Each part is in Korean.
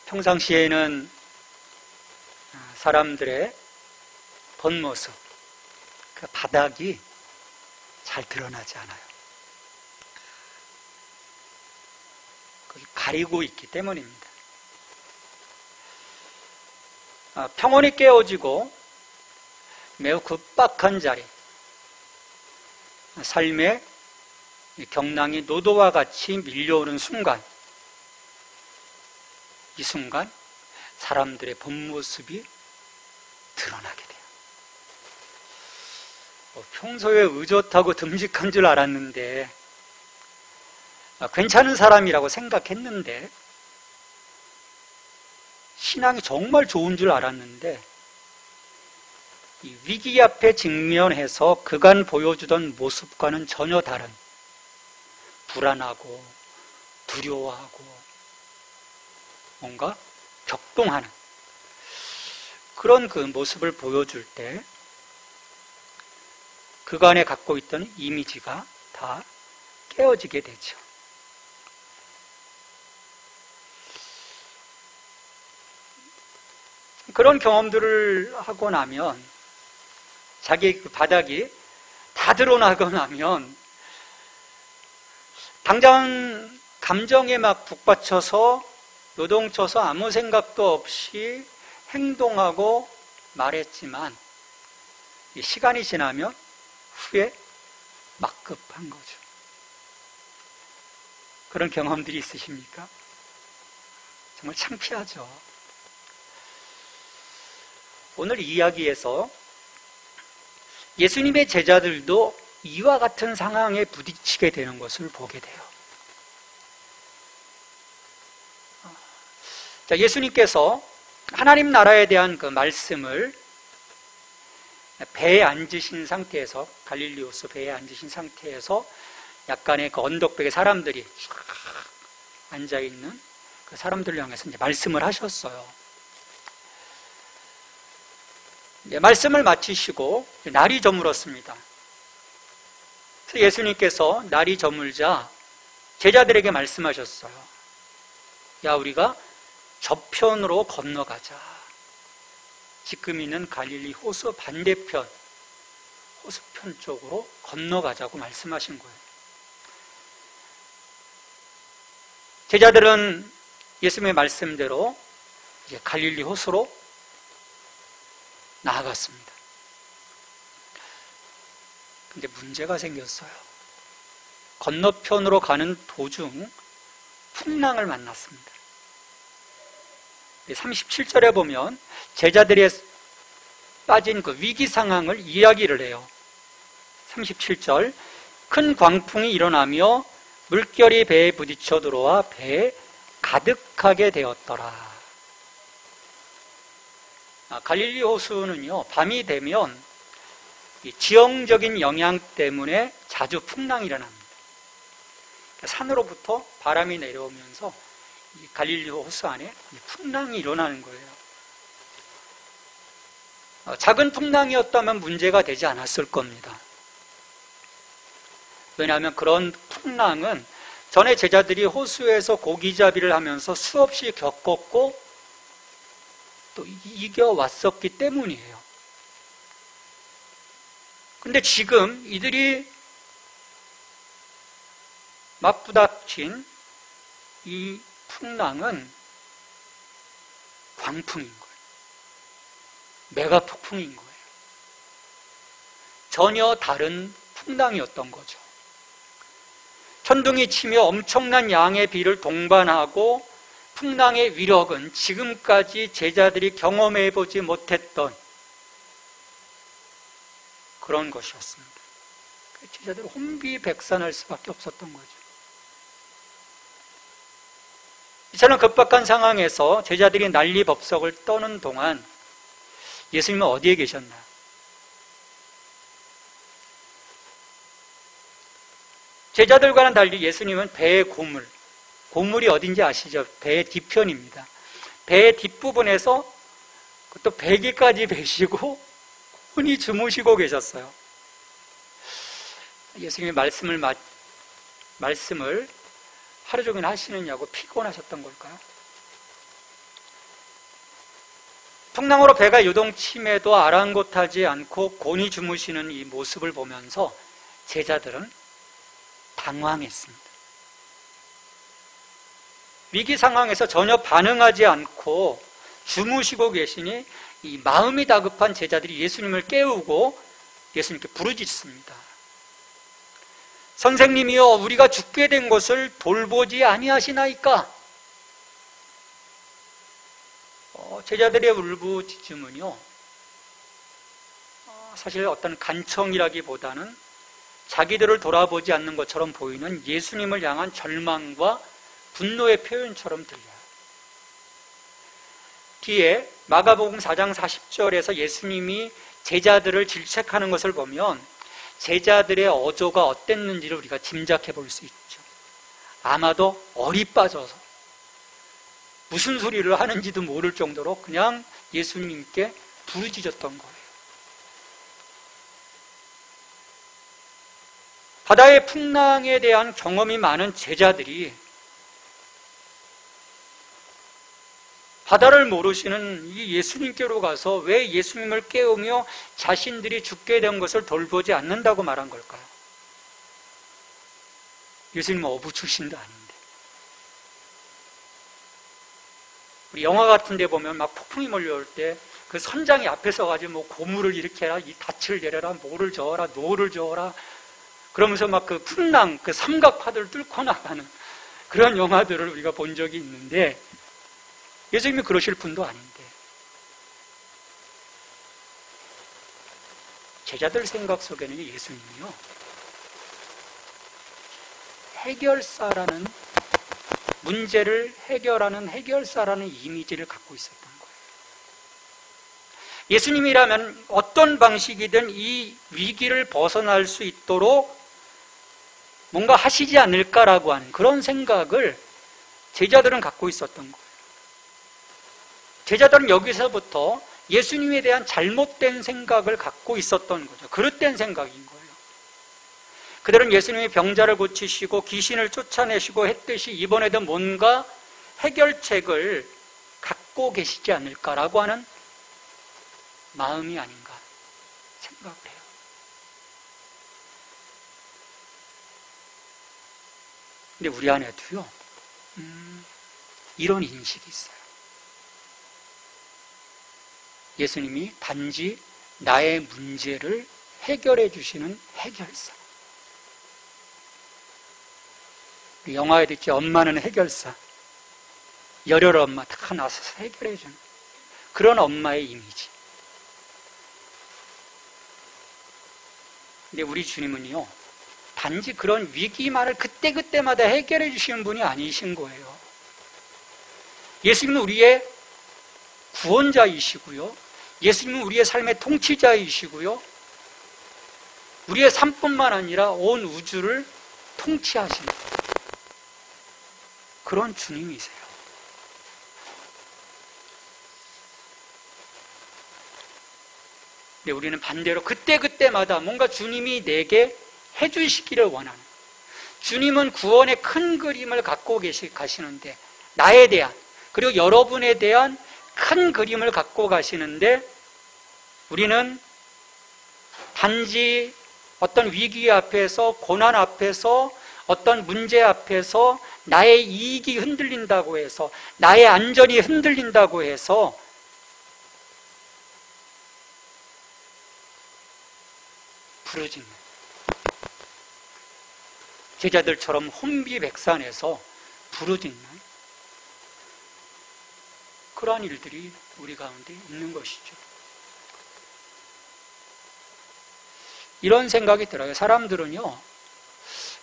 평상시에는 사람들의 본 모습, 그 바닥이 잘 드러나지 않아요. 그걸 가리고 있기 때문입니다. 평온이 깨어지고 매우 급박한 자리, 삶의 경랑이 노도와 같이 밀려오는 순간, 이 순간 사람들의 본 모습이 드러나게 돼요. 평소에 의젓하고 듬직한 줄 알았는데, 괜찮은 사람이라고 생각했는데, 신앙이 정말 좋은 줄 알았는데, 이 위기 앞에 직면해서 그간 보여주던 모습과는 전혀 다른 불안하고 두려워하고 뭔가 격동하는 그런 그 모습을 보여줄 때 그간에 갖고 있던 이미지가 다 깨어지게 되죠. 그런 경험들을 하고 나면 자기의 그 바닥이 다 드러나고 나면 당장 감정에 막 북받쳐서 요동쳐서 아무 생각도 없이 행동하고 말했지만 시간이 지나면 후에 막급한 거죠. 그런 경험들이 있으십니까? 정말 창피하죠. 오늘 이야기에서 예수님의 제자들도 이와 같은 상황에 부딪히게 되는 것을 보게 돼요. 자, 예수님께서 하나님 나라에 대한 그 말씀을 배에 앉으신 상태에서, 갈릴리 호수 배에 앉으신 상태에서 약간의 그 언덕백에 사람들이 앉아있는 그 사람들을 향해서 이제 말씀을 하셨어요. 말씀을 마치시고 날이 저물었습니다. 그래서 예수님께서 날이 저물자 제자들에게 말씀하셨어요. 야, 우리가 저편으로 건너가자. 지금 있는 갈릴리 호수 반대편, 호수편 쪽으로 건너가자고 말씀하신 거예요. 제자들은 예수님의 말씀대로 이제 갈릴리 호수로 나아갔습니다. 근데 문제가 생겼어요. 건너편으로 가는 도중 풍랑을 만났습니다. 37절에 보면 제자들이 빠진 그 위기 상황을 이야기를 해요. 37절, 큰 광풍이 일어나며 물결이 배에 부딪혀 들어와 배에 가득하게 되었더라. 갈릴리 호수는요, 밤이 되면 이 지형적인 영향 때문에 자주 풍랑이 일어납니다. 산으로부터 바람이 내려오면서 이 갈릴리 호수 안에 풍랑이 일어나는 거예요. 작은 풍랑이었다면 문제가 되지 않았을 겁니다. 왜냐하면 그런 풍랑은 전에 제자들이 호수에서 고기잡이를 하면서 수없이 겪었고 또 이겨왔었기 때문이에요. 근데 지금 이들이 맞부닥친 이 풍랑은 광풍인 거예요. 메가폭풍인 거예요. 전혀 다른 풍랑이었던 거죠. 천둥이 치며 엄청난 양의 비를 동반하고 풍랑의 위력은 지금까지 제자들이 경험해보지 못했던 그런 것이었습니다. 제자들이 혼비백산할 수밖에 없었던 거죠. 이처럼 급박한 상황에서 제자들이 난리법석을 떠는 동안 예수님은 어디에 계셨나요? 제자들과는 달리 예수님은 배의 고물이 어딘지 아시죠? 배의 뒤편입니다. 배의 뒷부분에서 또 배기까지 베시고 혼이 주무시고 계셨어요. 예수님이 말씀을 하루 종일 하시느냐고 피곤하셨던 걸까요? 풍랑으로 배가 요동침에도 아랑곳하지 않고 곤히 주무시는 이 모습을 보면서 제자들은 당황했습니다. 위기 상황에서 전혀 반응하지 않고 주무시고 계시니 이 마음이 다급한 제자들이 예수님을 깨우고 예수님께 부르짖습니다. 선생님이여, 우리가 죽게 된 것을 돌보지 아니하시나이까? 제자들의 울부짖음은요, 사실 어떤 간청이라기보다는 자기들을 돌아보지 않는 것처럼 보이는 예수님을 향한 절망과 분노의 표현처럼 들려요. 뒤에 마가복음 4장 40절에서 예수님이 제자들을 질책하는 것을 보면 제자들의 어조가 어땠는지를 우리가 짐작해 볼 수 있죠. 아마도 얼이 빠져서 무슨 소리를 하는지도 모를 정도로 그냥 예수님께 부르짖었던 거예요. 바다의 풍랑에 대한 경험이 많은 제자들이 바다를 모르시는 이 예수님께로 가서 왜 예수님을 깨우며 자신들이 죽게 된 것을 돌보지 않는다고 말한 걸까요? 예수님은 어부 출신도 아닌데. 우리 영화 같은 데 보면 막 폭풍이 몰려올 때 그 선장이 앞에 서가지고 뭐 고물을 일으켜라, 이 닻을 내려라, 뭐를 저어라, 노를 저어라, 그러면서 막 그 풍랑, 그 삼각파도를 뚫고 나가는 그런 영화들을 우리가 본 적이 있는데 예수님이 그러실 분도 아닌데 제자들 생각 속에는 예수님이요, 해결사라는, 문제를 해결하는 해결사라는 이미지를 갖고 있었던 거예요. 예수님이라면 어떤 방식이든 이 위기를 벗어날 수 있도록 뭔가 하시지 않을까라고 하는 그런 생각을 제자들은 갖고 있었던 거예요. 제자들은 여기서부터 예수님에 대한 잘못된 생각을 갖고 있었던 거죠. 그릇된 생각인 거예요. 그들은 예수님이 병자를 고치시고 귀신을 쫓아내시고 했듯이 이번에도 뭔가 해결책을 갖고 계시지 않을까라고 하는 마음이 아닌가 생각을 해요. 근데 우리 안에도요, 이런 인식이 있어요. 예수님이 단지 나의 문제를 해결해 주시는 해결사. 영화에 있지, 엄마는 해결사. 열혈 엄마 다 나서서 해결해 주는 그런 엄마의 이미지. 근데 우리 주님은요, 단지 그런 위기만을 그때그때마다 해결해 주시는 분이 아니신 거예요. 예수님은 우리의 구원자이시고요, 예수님은 우리의 삶의 통치자이시고요, 우리의 삶뿐만 아니라 온 우주를 통치하시는 그런 주님이세요. 근데 우리는 반대로 그때그때마다 뭔가 주님이 내게 해주시기를 원하는, 주님은 구원의 큰 그림을 갖고 가시는데, 나에 대한, 그리고 여러분에 대한 큰 그림을 갖고 가시는데, 우리는 단지 어떤 위기 앞에서, 고난 앞에서, 어떤 문제 앞에서 나의 이익이 흔들린다고 해서, 나의 안전이 흔들린다고 해서 부르짖는, 제자들처럼 혼비백산에서 부르짖는 그러한 일들이 우리 가운데 있는 것이죠. 이런 생각이 들어요. 사람들은요,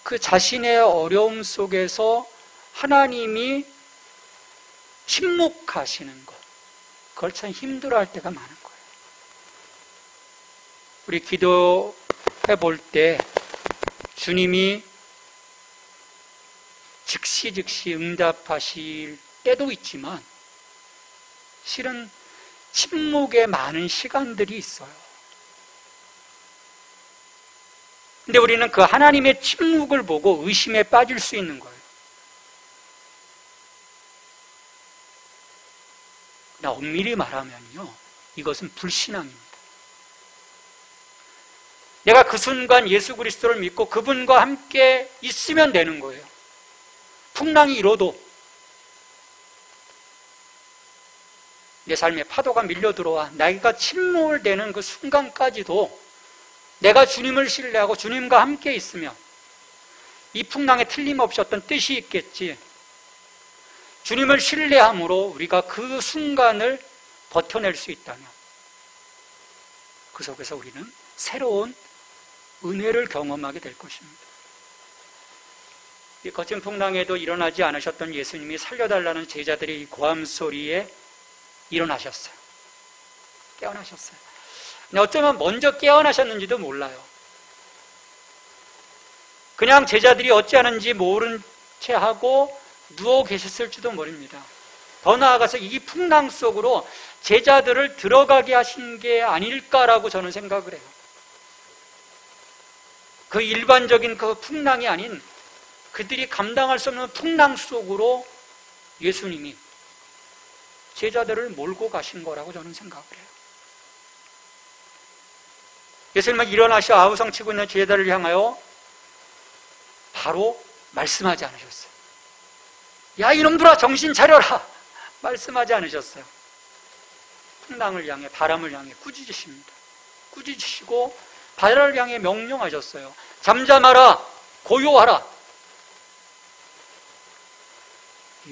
그 자신의 어려움 속에서 하나님이 침묵하시는 것, 그걸 참 힘들어할 때가 많은 거예요. 우리 기도해 볼 때 주님이 즉시 응답하실 때도 있지만 실은 침묵의 많은 시간들이 있어요. 근데 우리는 그 하나님의 침묵을 보고 의심에 빠질 수 있는 거예요. 나 엄밀히 말하면요, 이것은 불신앙입니다. 내가 그 순간 예수 그리스도를 믿고 그분과 함께 있으면 되는 거예요. 풍랑이 일어도 내 삶에 파도가 밀려 들어와 내가 침몰되는 그 순간까지도 내가 주님을 신뢰하고 주님과 함께 있으면 이 풍랑에 틀림없이 어떤 뜻이 있겠지. 주님을 신뢰함으로 우리가 그 순간을 버텨낼 수 있다면 그 속에서 우리는 새로운 은혜를 경험하게 될 것입니다. 이 거친 풍랑에도 일어나지 않으셨던 예수님이 살려달라는 제자들의 이 고함 소리에 일어나셨어요. 깨어나셨어요. 근데 어쩌면 먼저 깨어나셨는지도 몰라요. 그냥 제자들이 어찌하는지 모른 채 하고 누워 계셨을지도 모릅니다. 더 나아가서 이 풍랑 속으로 제자들을 들어가게 하신 게 아닐까라고 저는 생각을 해요. 그 일반적인 그 풍랑이 아닌 그들이 감당할 수 없는 풍랑 속으로 예수님이 제자들을 몰고 가신 거라고 저는 생각을 해요. 예수님은 일어나셔 아우성치고 있는 제자들을 향하여 바로 말씀하지 않으셨어요. 야, 이놈들아, 정신 차려라! 말씀하지 않으셨어요. 풍랑을 향해, 바람을 향해 꾸짖으십니다. 꾸짖으시고 바다를 향해 명령하셨어요. 잠잠하라! 고요하라!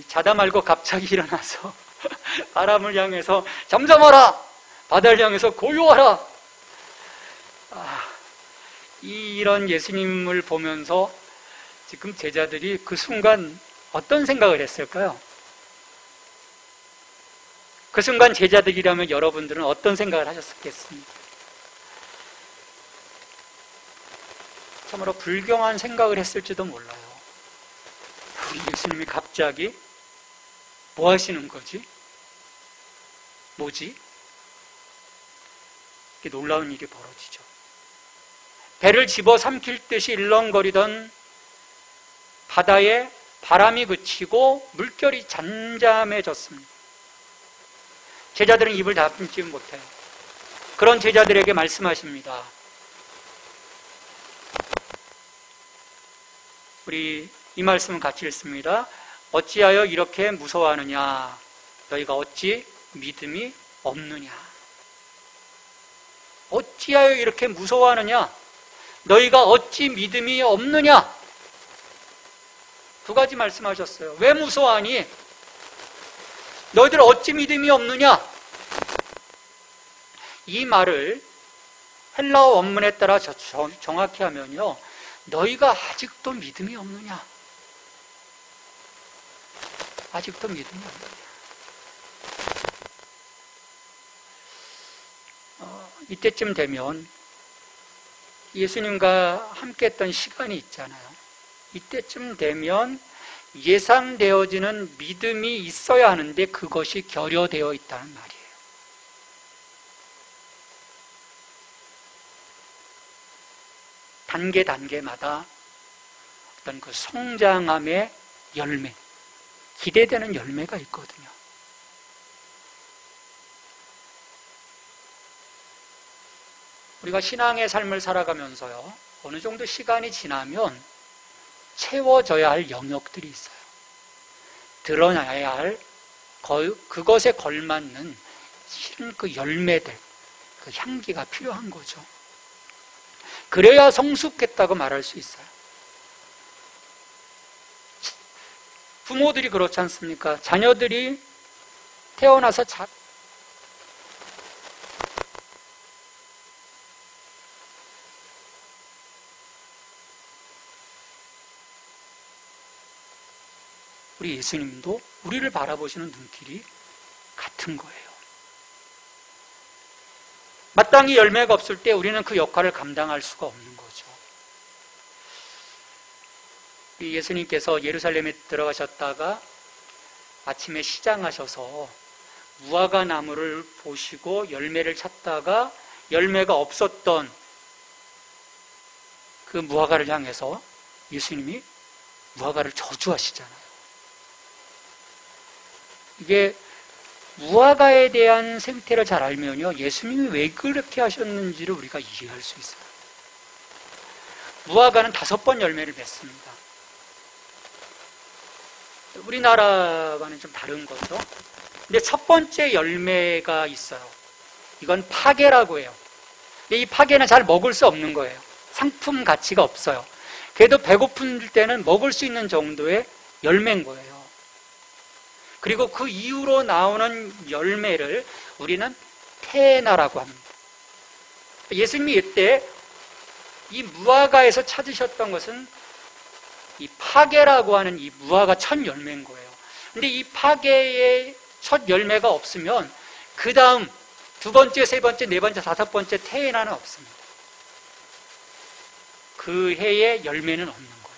자다 말고 갑자기 일어나서 바람을 향해서 잠잠하라! 바다를 향해서 고요하라! 이런 예수님을 보면서 지금 제자들이 그 순간 어떤 생각을 했을까요? 그 순간 제자들이라면 여러분들은 어떤 생각을 하셨겠습니까? 참으로 불경한 생각을 했을지도 몰라요. 우리 예수님이 갑자기 뭐 하시는 거지? 뭐지? 이렇게 놀라운 일이 벌어지죠. 배를 집어 삼킬 듯이 일렁거리던 바다에 바람이 그치고 물결이 잠잠해졌습니다. 제자들은 입을 다물지 못해요. 그런 제자들에게 말씀하십니다. 우리 이 말씀은 같이 읽습니다. 어찌하여 이렇게 무서워하느냐? 너희가 어찌 믿음이 없느냐? 어찌하여 이렇게 무서워하느냐? 너희가 어찌 믿음이 없느냐? 두 가지 말씀하셨어요. 왜 무서워하니? 너희들 어찌 믿음이 없느냐? 이 말을 헬라어 원문에 따라 정확히 하면요, 너희가 아직도 믿음이 없느냐? 아직도 믿음이 없느냐? 이때쯤 되면 예수님과 함께 했던 시간이 있잖아요. 이때쯤 되면 예상되어지는 믿음이 있어야 하는데 그것이 결여되어 있다는 말이에요. 단계마다 어떤 그 성장함의 열매, 기대되는 열매가 있거든요. 우리가 신앙의 삶을 살아가면서요, 어느 정도 시간이 지나면 채워져야 할 영역들이 있어요. 드러나야 할 그것에 걸맞는 실은 그 열매들, 그 향기가 필요한 거죠. 그래야 성숙했다고 말할 수 있어요. 부모들이 그렇지 않습니까? 자녀들이 태어나서 우리 예수님도 우리를 바라보시는 눈길이 같은 거예요. 마땅히 열매가 없을 때 우리는 그 역할을 감당할 수가 없는 거죠. 예수님께서 예루살렘에 들어가셨다가 아침에 시장하셔서 무화과 나무를 보시고 열매를 찾다가 열매가 없었던 그 무화과를 향해서 예수님이 무화과를 저주하시잖아요. 이게 무화과에 대한 생태를 잘 알면요, 예수님이 왜 그렇게 하셨는지를 우리가 이해할 수 있어요. 무화과는 5번 열매를 맺습니다. 우리나라와는 좀 다른 거죠. 근데 첫 번째 열매가 있어요. 이건 파괴라고 해요. 근데 이 파괴는 잘 먹을 수 없는 거예요. 상품 가치가 없어요. 그래도 배고플 때는 먹을 수 있는 정도의 열매인 거예요. 그리고 그 이후로 나오는 열매를 우리는 테나라고 합니다. 예수님이 이때 이 무화과에서 찾으셨던 것은 이 파괴라고 하는 이 무화과 첫 열매인 거예요. 근데 이 파괴의 첫 열매가 없으면 그 다음 2번째, 3번째, 4번째, 5번째 테나는 없습니다. 그 해에 열매는 없는 거예요.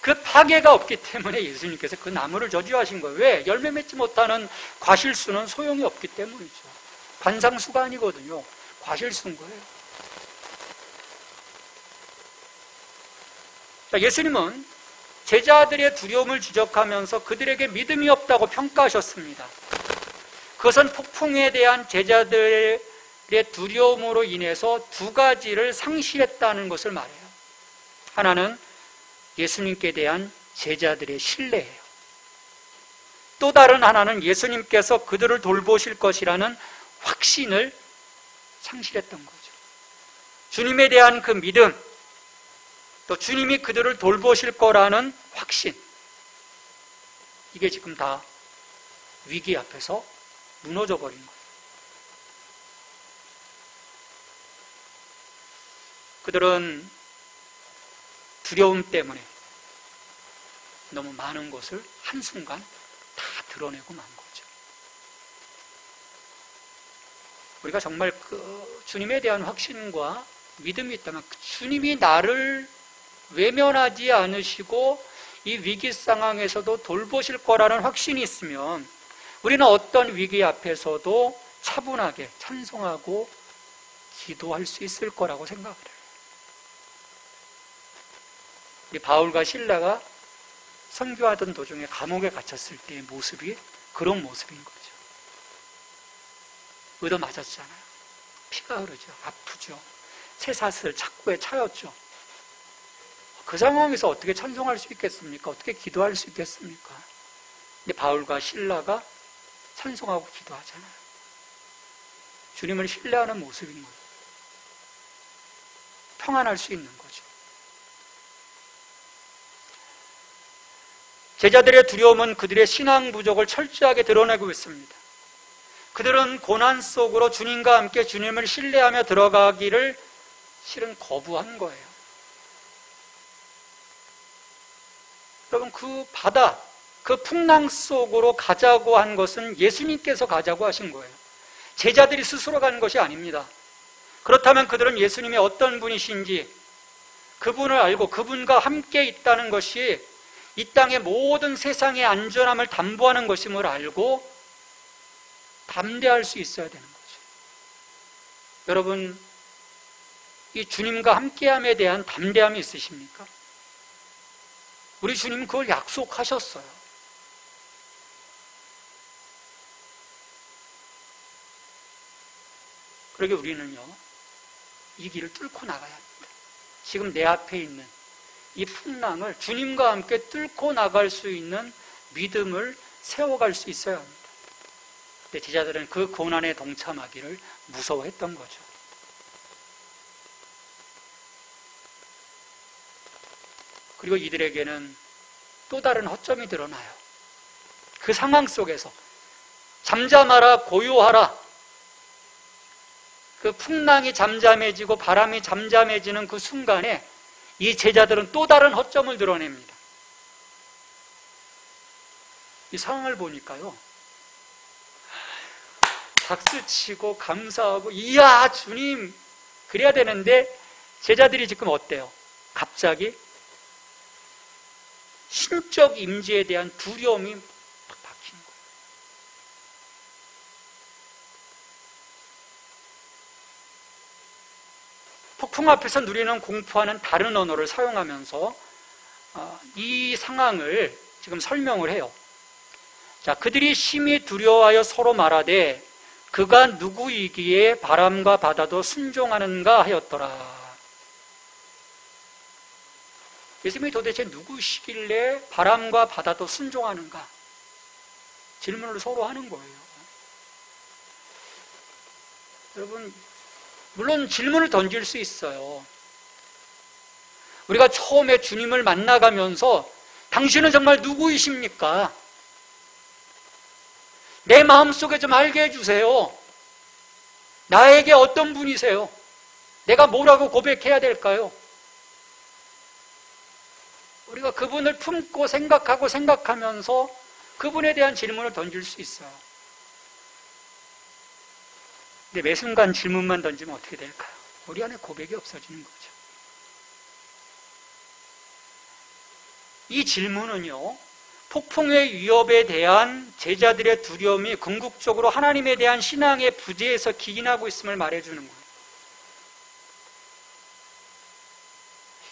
그 파괴가 없기 때문에 예수님께서 그 나무를 저주하신 거예요. 왜? 열매 맺지 못하는 과실수는 소용이 없기 때문이죠. 관상수가 아니거든요. 과실수인 거예요. 예수님은 제자들의 두려움을 지적하면서 그들에게 믿음이 없다고 평가하셨습니다. 그것은 폭풍에 대한 제자들의 두려움으로 인해서 2가지를 상실했다는 것을 말해요. 하나는 예수님께 대한 제자들의 신뢰예요. 또 다른 하나는 예수님께서 그들을 돌보실 것이라는 확신을 상실했던 거죠. 주님에 대한 그 믿음, 또 주님이 그들을 돌보실 거라는 확신, 이게 지금 다 위기 앞에서 무너져 버린 거예요. 그들은 두려움 때문에 너무 많은 것을 한순간 다 드러내고 만 거죠. 우리가 정말 그 주님에 대한 확신과 믿음이 있다면 주님이 나를 외면하지 않으시고 이 위기 상황에서도 돌보실 거라는 확신이 있으면 우리는 어떤 위기 앞에서도 차분하게 찬송하고 기도할 수 있을 거라고 생각을 해요. 이 바울과 실라가 선교하던 도중에 감옥에 갇혔을 때의 모습이 그런 모습인 거죠. 얻어맞았잖아요. 피가 흐르죠. 아프죠. 쇠사슬 착고에 차였죠. 그 상황에서 어떻게 찬송할 수 있겠습니까? 어떻게 기도할 수 있겠습니까? 근데 바울과 실라가 찬송하고 기도하잖아요. 주님을 신뢰하는 모습인 거예요. 평안할 수 있는 거죠. 제자들의 두려움은 그들의 신앙 부족을 철저하게 드러내고 있습니다. 그들은 고난 속으로 주님과 함께 주님을 신뢰하며 들어가기를 실은 거부한 거예요. 여러분, 그 바다, 그 풍랑 속으로 가자고 한 것은 예수님께서 가자고 하신 거예요. 제자들이 스스로 가는 것이 아닙니다. 그렇다면 그들은 예수님이 어떤 분이신지 그분을 알고 그분과 함께 있다는 것이 이 땅의 모든 세상의 안전함을 담보하는 것임을 알고 담대할 수 있어야 되는 거죠. 여러분, 이 주님과 함께함에 대한 담대함이 있으십니까? 우리 주님은 그걸 약속하셨어요. 그러게 우리는요, 이 길을 뚫고 나가야 합니다. 지금 내 앞에 있는 이 풍랑을 주님과 함께 뚫고 나갈 수 있는 믿음을 세워갈 수 있어야 합니다. 근데 제자들은 그 고난에 동참하기를 무서워했던 거죠. 그리고 이들에게는 또 다른 허점이 드러나요. 그 상황 속에서 잠잠하라, 고요하라, 그 풍랑이 잠잠해지고 바람이 잠잠해지는 그 순간에 이 제자들은 또 다른 허점을 드러냅니다. 이 상황을 보니까요, 박수치고 감사하고 이야 주님 그래야 되는데 제자들이 지금 어때요? 갑자기 신적 임재에 대한 두려움이 막 박힌 거예요. 폭풍 앞에서 누리는 공포와는 다른 언어를 사용하면서 이 상황을 지금 설명을 해요. 자, 그들이 심히 두려워하여 서로 말하되 그가 누구이기에 바람과 바다도 순종하는가 하였더라. 예수님이 도대체 누구시길래 바람과 바다도 순종하는가? 질문을 서로 하는 거예요. 여러분, 물론 질문을 던질 수 있어요. 우리가 처음에 주님을 만나가면서 당신은 정말 누구이십니까? 내 마음속에 좀 알게 해주세요. 나에게 어떤 분이세요? 내가 뭐라고 고백해야 될까요? 우리가 그분을 품고 생각하면서 그분에 대한 질문을 던질 수 있어요. 근데 매 순간 질문만 던지면 어떻게 될까요? 우리 안에 고백이 없어지는 거죠. 이 질문은요, 폭풍의 위협에 대한 제자들의 두려움이 궁극적으로 하나님에 대한 신앙의 부재에서 기인하고 있음을 말해주는 거예요.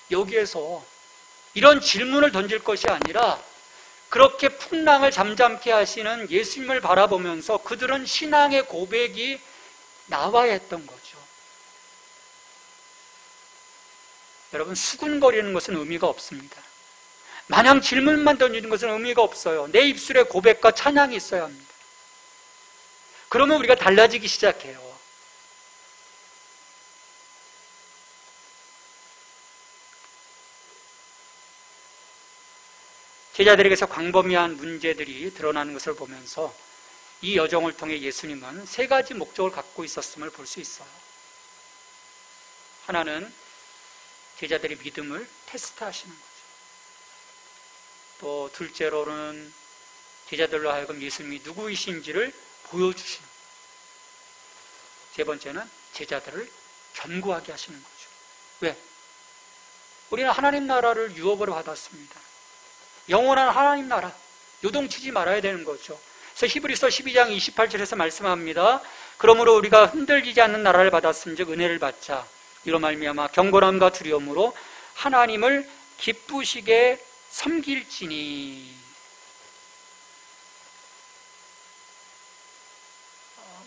여기에서 이런 질문을 던질 것이 아니라 그렇게 풍랑을 잠잠케 하시는 예수님을 바라보면서 그들은 신앙의 고백이 나와야 했던 거죠. 여러분, 수군거리는 것은 의미가 없습니다. 마냥 질문만 던지는 것은 의미가 없어요. 내 입술에 고백과 찬양이 있어야 합니다. 그러면 우리가 달라지기 시작해요. 제자들에게서 광범위한 문제들이 드러나는 것을 보면서 이 여정을 통해 예수님은 세 가지 목적을 갖고 있었음을 볼 수 있어요. 하나는 제자들의 믿음을 테스트하시는 거죠. 또 둘째로는 제자들로 하여금 예수님이 누구이신지를 보여주시는 거죠. 세 번째는 제자들을 견고하게 하시는 거죠. 왜? 우리는 하나님 나라를 유업으로 받았습니다. 영원한 하나님 나라, 요동치지 말아야 되는 거죠. 그래서 히브리서 12장 28절에서 말씀합니다. 그러므로 우리가 흔들리지 않는 나라를 받았은즉 은혜를 받자. 이로 말미암아 경건함과 두려움으로 하나님을 기쁘시게 섬길지니.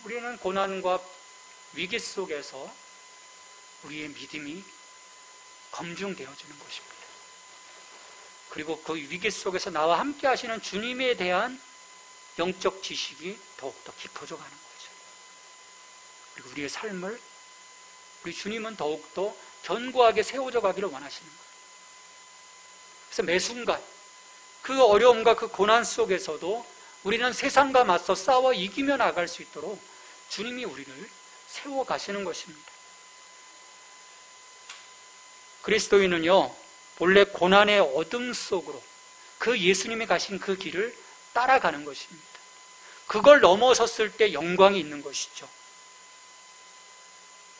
우리는 고난과 위기 속에서 우리의 믿음이 검증되어지는 것입니다. 그리고 그 위기 속에서 나와 함께 하시는 주님에 대한 영적 지식이 더욱더 깊어져 가는 거죠. 그리고 우리의 삶을 우리 주님은 더욱더 견고하게 세워져 가기를 원하시는 거예요. 그래서 매 순간 그 어려움과 그 고난 속에서도 우리는 세상과 맞서 싸워 이기며 나갈 수 있도록 주님이 우리를 세워 가시는 것입니다. 그리스도인은요, 본래 고난의 어둠 속으로 그 예수님이 가신 그 길을 따라가는 것입니다. 그걸 넘어섰을 때 영광이 있는 것이죠.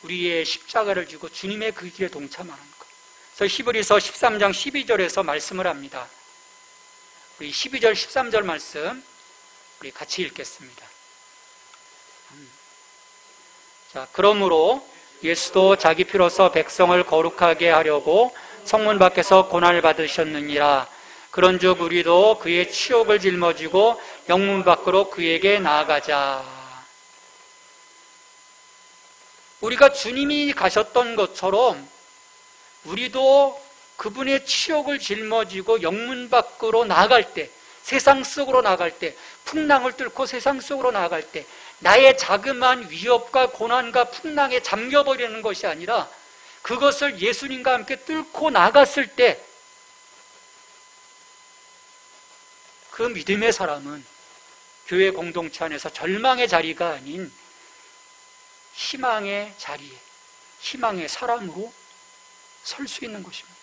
우리의 십자가를 지고 주님의 그 길에 동참하는 것. 그래서 히브리서 13장 12절에서 말씀을 합니다. 우리 12절 13절 말씀 우리 같이 읽겠습니다. 자, 그러므로 예수도 자기 피로써 백성을 거룩하게 하려고 성문 밖에서 고난을 받으셨느니라. 그런즉 우리도 그의 치욕을 짊어지고 영문 밖으로 그에게 나아가자. 우리가 주님이 가셨던 것처럼 우리도 그분의 치욕을 짊어지고 영문 밖으로 나아갈 때, 세상 속으로 나아갈 때, 풍랑을 뚫고 세상 속으로 나아갈 때 나의 자그마한 위협과 고난과 풍랑에 잠겨버리는 것이 아니라 그것을 예수님과 함께 뚫고 나갔을 때 그 믿음의 사람은 교회 공동체 안에서 절망의 자리가 아닌 희망의 자리에, 희망의 사람으로 설 수 있는 것입니다.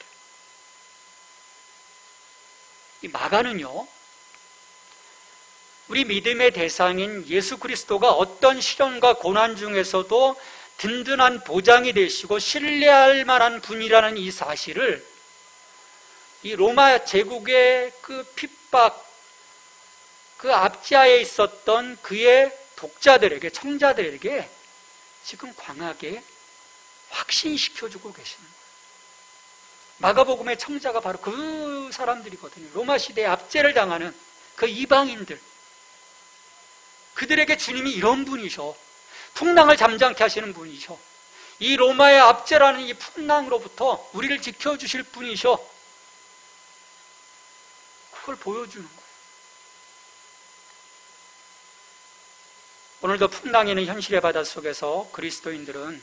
이 마가는요, 우리 믿음의 대상인 예수 그리스도가 어떤 시련과 고난 중에서도 든든한 보장이 되시고 신뢰할 만한 분이라는 이 사실을 이 로마 제국의 그 핍박, 그 압제하에 있었던 그의 독자들에게, 청자들에게 지금 광하게 확신시켜주고 계시는 거예요. 마가복음의 청자가 바로 그 사람들이거든요. 로마 시대에 압제를 당하는 그 이방인들, 그들에게 주님이 이런 분이셔. 풍랑을 잠잠케 하시는 분이셔. 이 로마의 압제라는 이 풍랑으로부터 우리를 지켜주실 분이셔. 그걸 보여주는 거예요. 오늘도 풍랑이는 현실의 바닷속에서 그리스도인들은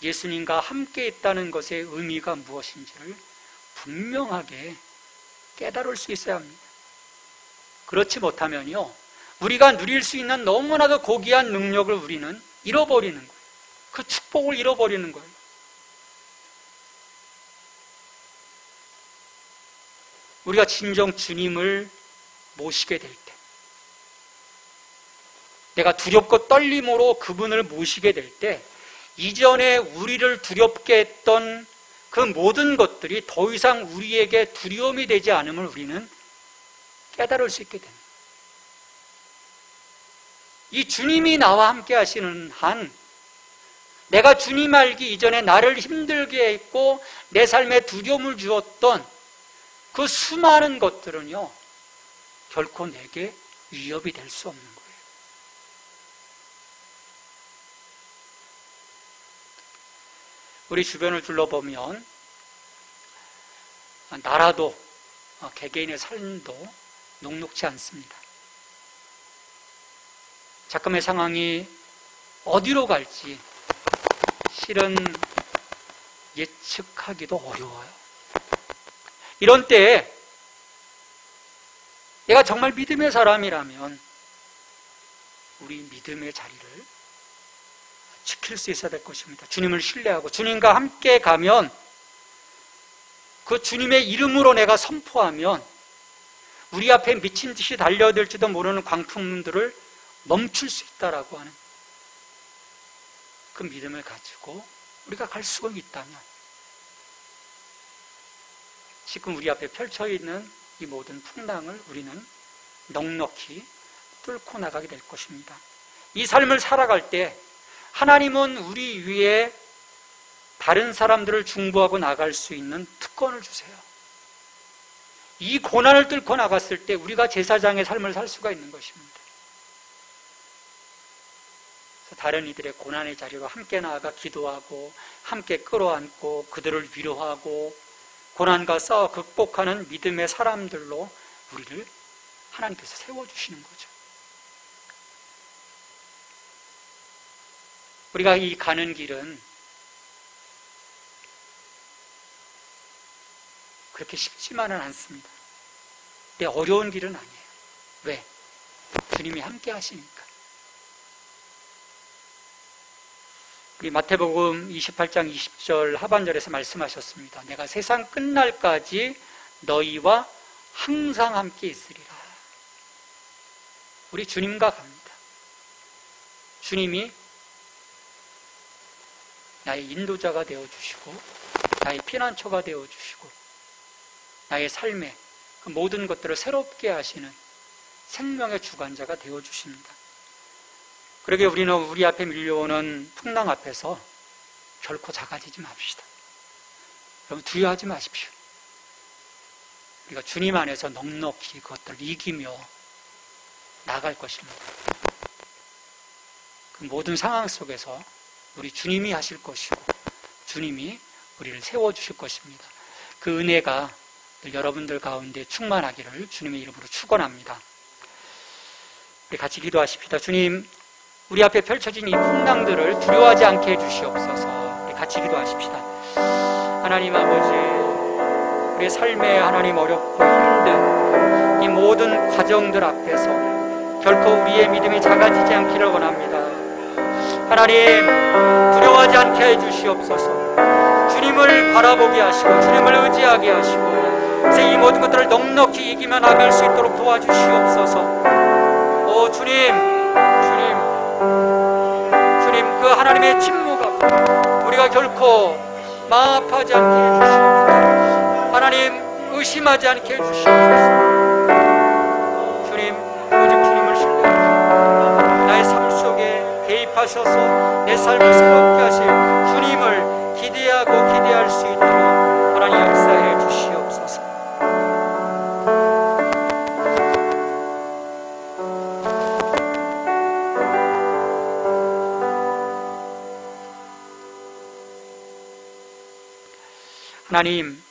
예수님과 함께 있다는 것의 의미가 무엇인지를 분명하게 깨달을 수 있어야 합니다. 그렇지 못하면요, 우리가 누릴 수 있는 너무나도 고귀한 능력을 우리는 잃어버리는 거예요. 그 축복을 잃어버리는 거예요. 우리가 진정 주님을 모시게 될 때, 내가 두렵고 떨림으로 그분을 모시게 될 때, 이전에 우리를 두렵게 했던 그 모든 것들이 더 이상 우리에게 두려움이 되지 않음을 우리는 깨달을 수 있게 됩니다. 이 주님이 나와 함께 하시는 한, 내가 주님 알기 이전에 나를 힘들게 했고 내 삶에 두려움을 주었던 그 수많은 것들은요, 결코 내게 위협이 될 수 없는 거예요. 우리 주변을 둘러보면 나라도 개개인의 삶도 녹록지 않습니다. 잠깐의 상황이 어디로 갈지 실은 예측하기도 어려워요. 이런 때에 내가 정말 믿음의 사람이라면 우리 믿음의 자리를 지킬 수 있어야 될 것입니다. 주님을 신뢰하고 주님과 함께 가면, 그 주님의 이름으로 내가 선포하면 우리 앞에 미친 듯이 달려들지도 모르는 광풍들을 멈출 수 있다라고 하는 그 믿음을 가지고 우리가 갈 수가 있다면, 지금 우리 앞에 펼쳐 있는 이 모든 풍랑을 우리는 넉넉히 뚫고 나가게 될 것입니다. 이 삶을 살아갈 때 하나님은 우리 위에 다른 사람들을 중보하고 나갈 수 있는 특권을 주세요. 이 고난을 뚫고 나갔을 때 우리가 제사장의 삶을 살 수가 있는 것입니다. 그래서 다른 이들의 고난의 자리로 함께 나아가 기도하고 함께 끌어안고 그들을 위로하고 고난과 싸워 극복하는 믿음의 사람들로 우리를 하나님께서 세워주시는 거죠. 우리가 이 가는 길은 그렇게 쉽지만은 않습니다. 근데 어려운 길은 아니에요. 왜? 주님이 함께 하시니까. 우리 마태복음 28장 20절 하반절에서 말씀하셨습니다. 내가 세상 끝날까지 너희와 항상 함께 있으리라. 우리 주님과 갑니다. 주님이 나의 인도자가 되어주시고 나의 피난처가 되어주시고 나의 삶의 그 모든 것들을 새롭게 하시는 생명의 주관자가 되어주십니다. 그러게 우리는 우리 앞에 밀려오는 풍랑 앞에서 결코 작아지지 맙시다. 여러분, 두려워하지 마십시오. 우리가 주님 안에서 넉넉히 그것들을 이기며 나아갈 것입니다. 그 모든 상황 속에서 우리 주님이 하실 것이고 주님이 우리를 세워주실 것입니다. 그 은혜가 여러분들 가운데 충만하기를 주님의 이름으로 축원합니다. 우리 같이 기도하십시다. 주님, 우리 앞에 펼쳐진 이 풍랑들을 두려워하지 않게 해주시옵소서. 우리 같이 기도하십시다. 하나님 아버지, 우리의 삶에 하나님 어렵고 힘든 이 모든 과정들 앞에서 결코 우리의 믿음이 작아지지 않기를 원합니다. 하나님, 두려워하지 않게 해주시옵소서. 주님을 바라보게 하시고 주님을 의지하게 하시고 이제 이 모든 것들을 넉넉히 이기며 나갈 수 있도록 도와주시옵소서. 오 주님, 그 하나님의 침묵 앞에 우리가 결코 마음 아파하지 않게 해주시옵소서. 하나님, 의심하지 않게 해주시옵소서. 주님, 오직 주님을 신뢰하시고 나의 삶 속에 개입하셔서 내 삶을 새롭게 하실 주님을 의지하고 기대할 수 있도록 하나님 역사해 주시옵소서. 하나님,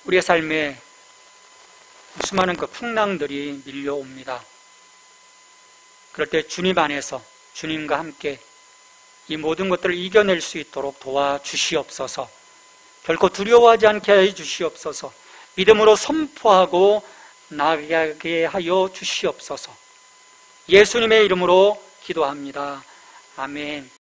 우리의 삶에 수많은 그 풍랑들이 밀려옵니다. 그럴 때 주님 안에서 주님과 함께 이 모든 것들을 이겨낼 수 있도록 도와주시옵소서. 결코 두려워하지 않게 해 주시옵소서. 믿음으로 선포하고 나아가게 하여 주시옵소서. 예수님의 이름으로 기도합니다. 아멘.